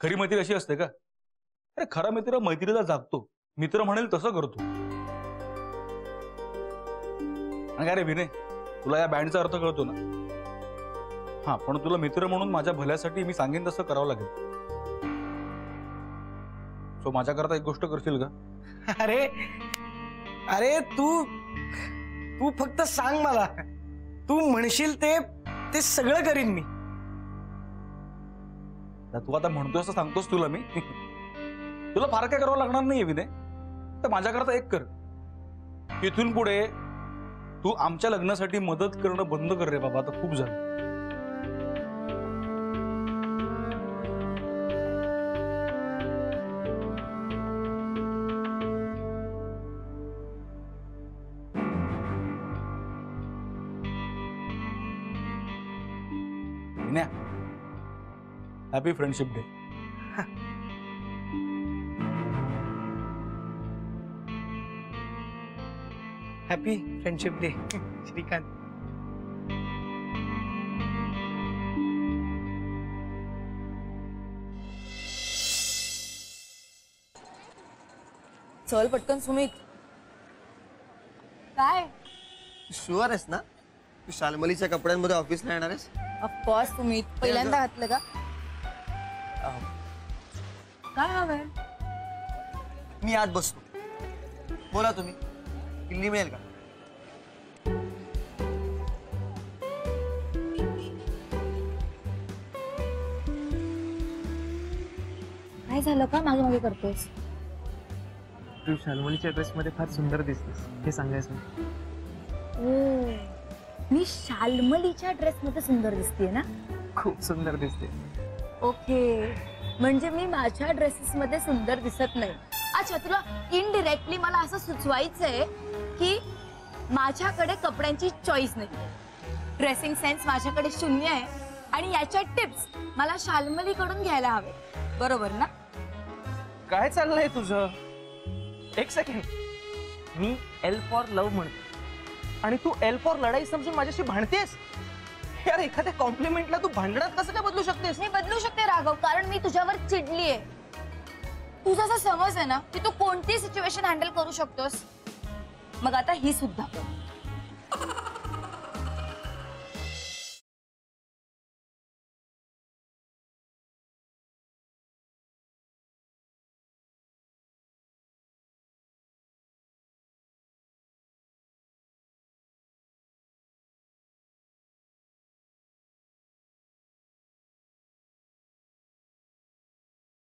खरी मैत्री अशी असते का? अरे खरा मित्र मैत्रीला जागतो, मित्र म्हणेल तसं करतो. आणि काय रे विनय, तुला या बँडचा अर्थ कळतो ना? हा, पण तुला मित्र म्हणून माझ्या भल्यासाठी मी सांगेन तसं करावं लागेल. सो माझ्याकरता एक गोष्ट करशील का? अरे अरे तू फक्त सांग मला, तू म्हणशील ते सगळं करीन मी. तू आता म्हणतोय असं सांगतोस तुला मी. तुला फार काय करावं लागणार नाहीये विनय. तर माझ्याकरता एक कर, इथून पुढे तू आमच्या लग्नासाठी मदत करणं बंद कर रे बाबा. आता खूप झालं. Happy friendship day. Happy friendship day Shrikant. चल पटकन सुमित. काय? शुअर आहेस ना तू शालमलीच्या कपड्यांमध्ये ऑफिसला येणार आहेस? ऑफकोर्स सुमित, पहिल्यांदा घातलं का? काय हवंय? मी आत बसतो. बोला तुम्ही. किल्ली मिळेल का? काय झालं का मागे मागे करतोस? तू शालमलीच्या ड्रेसमध्ये फार सुंदर दिसतेस हे सांगायचं. ओ, मी शालमलीच्या ड्रेसमध्ये सुंदर दिसतेय ना? खूप सुंदर दिसते. ओके, म्हणजे मी माझ्या ड्रेसेसमध्ये सुंदर दिसत नाही. अच्छा, तुला इनडिरेक्टली मला असं सुचवायचंय की माझ्याकडे कपड्यांची चॉईस नाही, ड्रेसिंग सेन्स माझ्याकडे शून्य आहे आणि याच्या टिप्स मला शालमलीकडून घ्यायला हवे, बरोबर ना? काय चाललंय तुझं? एक second. Me L for love म्हणतो आणि तू एल फॉर लढाई समजून माझ्याशी भांडतेस? यार, एखाद्या कॉम्प्लिमेंटला तू भांडणात कसं काय बदलू शकतेस? मी बदलू शकते राघव, कारण मी तुझ्यावर चिडलीये. तुझा असा समज आहे ना की तू कोणती सिच्युएशन हँडल करू शकतोस. मग आता ही सुद्धा कर.